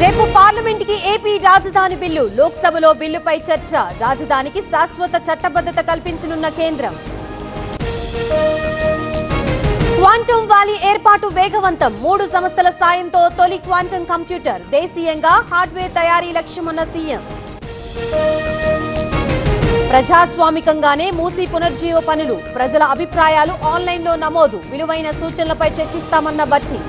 రేపు పార్లమెంట్ కి ఏపీ రాజధాని బిల్లు, లోక్సభలో బిల్లుపై చర్చ. రాజధానికి శాశ్వత చట్టబద్ధత కల్పించనున్న కేంద్రం. క్వాంటమ్ వ్యాలీ ఏర్పాటు వేగవంతం. 3 సంస్థల సాయంతో తొలి క్వాంటమ్ కంప్యూటర్. దేశీయంగా హార్డ్వేర్ తయారీ లక్ష్యమన్న సీఎం. ప్రజాస్వామికంగానే మూసి పునర్జీవ పనులు. ప్రజల అభిప్రాయాలు ఆన్లైన్లో నమోదు. విలువైన సూచనలపై చర్చిస్తామన్న భట్టి.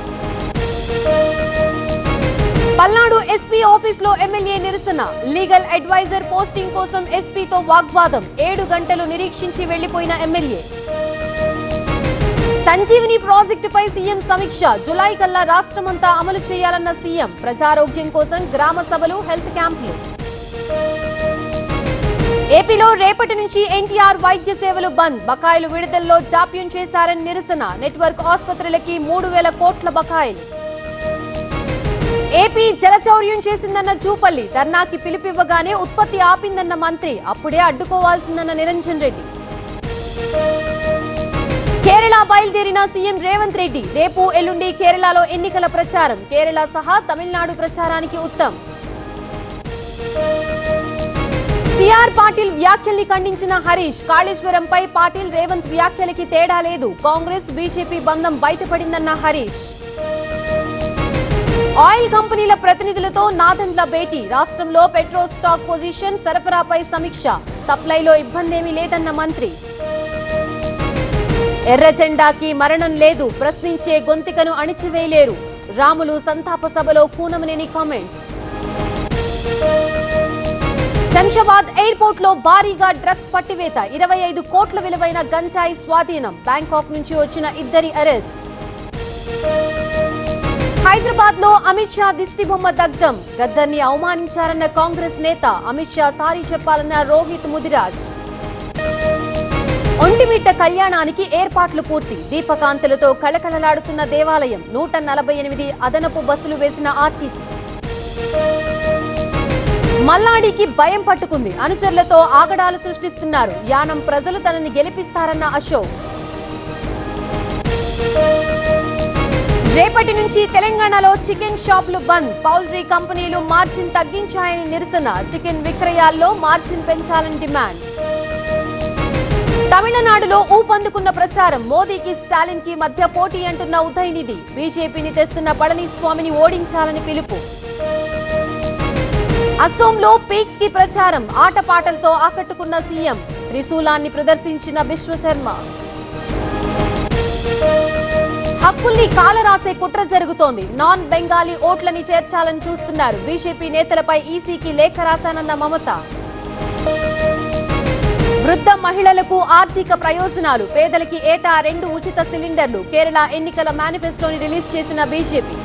పల్నాడు ఎస్పీ ఆఫీసులో ఎమ్మెల్యే నిరసన. లీగల్ అడ్వైజర్ పోస్టింగ్ కోసం ఎస్పీతో వాగ్వాదం. 7 గంటలు నిరీక్షించి వెళ్లిపోయిన ఎమ్మెల్యే. సంజీవని ప్రాజెక్టుపై సీఎం సమీక్ష. జులై కల్లా రాష్ట్రమంతా అమలు చేయాలన్న సీఎం. ప్రజారోగ్యం కోసం గ్రామ సభలు, హెల్త్ క్యాంపులు. ఏపీలో రేపటి నుంచి ఎన్టీఆర్ వైద్య సేవలు బంద్. బకాయిలు విడుదలలో జాప్యం చేశారని నిరసన. నెట్వర్క్ ఆసుపత్రులకి 3,000 కోట్ల బకాయిలు. ఏపీ జలచౌర్యం చేసిందన్న జూపల్లి. ధర్నాకి పిలుపివ్వగానే ఉత్పత్తి ఆపిందన్న మంత్రి. అప్పుడే అడ్డుకోవాల్సిందన్న నిరంజన్ రెడ్డి. కేరళ బయలుదేరిన సీఎం రేవంత్ రెడ్డి. రేపు ఎల్లుండి కేరళలో ఎన్నికల ప్రచారం. కేరళ సహా తమిళనాడు ప్రచారానికి ఉత్తమ్. సిఆర్ పాటిల్ వ్యాఖ్యల్ని ఖండించిన హరీష్. కాళేశ్వరంపై పాటిల్, రేవంత్ వ్యాఖ్యలకి తేడా లేదు. కాంగ్రెస్ బీజేపీ బంధం బయటపడిందన్న హరీష్. ఆయిల్ కంపెనీల ప్రతినిధులతో నాదెండ్ల భేటీ. రాష్ట్రంలో పెట్రోల్ స్టాక్ పొజిషన్, సరఫరాపై సమీక్ష. సప్లైలో ఇబ్బందేమీ లేదన్న మంత్రి. ఎర్రజెండాకి మరణం లేదు. ప్రశ్నించే గొంతికను అణిచివేయలేరు. రాములు సంతాప సభలో కూనమనేని కామెంట్స్. శంషాబాద్ ఎయిర్పోర్ట్ లో భారీగా డ్రగ్స్ పట్టివేత. 25 కోట్ల విలువైన గంజాయి స్వాధీనం. బ్యాంకాక్ నుంచి వచ్చిన 2 అరెస్ట్. హైదరాబాద్ లో అమిత్ షా దిష్టిబొమ్మ దగ్ధం. గద్దర్ని అవమానించారన్న కాంగ్రెస్ నేత. అమిత్ షా సారీ చెప్పాలన్న రోహిత్ ముదిరాజ్. ఒంటిమిట్ట కళ్యాణానికి ఏర్పాట్లు పూర్తి. దీపకాంతులతో కళకళలాడుతున్న దేవాలయం. 148 అదనపు బస్సులు వేసిన ఆర్టీసీ. మల్లాడికి భయం పట్టుకుంది. అనుచరులతో ఆగడాలు సృష్టిస్తున్నారు. యానం ప్రజలు తనని గెలిపిస్తారన్న అశోక్. రేపటి నుంచి తెలంగాణలో చికెన్ షాపులు బంద్. పౌల్ట్రీ కంపెనీలు మార్జిన్ తగ్గించాయని నిరసన. చికెన్ విక్రయాల్లో మార్జిన్ పెంచాలని డిమాండ్. తమిళనాడులో ఊపందుకున్న ప్రచారం. మోదీకి, స్టాలిన్ కి మధ్య పోటీ అంటున్న ఉదయనిధి. బీజేపీని తెస్తున్న పళనిస్వామిని ఓడించాలని పిలుపు. అసోంలో పీక్స్ కి ప్రచారం. ఆటపాటలతో ఆకట్టుకున్న సీఎం. త్రిశూలాన్ని ప్రదర్శించిన విశ్వశర్మ. హక్కుల్ని కాలరాసే కుట్ర జరుగుతోంది. నాన్ బెంగాలీ ఓట్లని చేర్చాలని చూస్తున్నారు. బీజేపీ నేతలపై ఈసీకి లేఖ రాశానన్న మమత. వృద్ధ మహిళలకు ఆర్థిక ప్రయోజనాలు. పేదలకి ఏటా 2 ఉచిత సిలిండర్లు. కేరళ ఎన్నికల మేనిఫెస్టోని రిలీజ్ చేసిన బీజేపీ.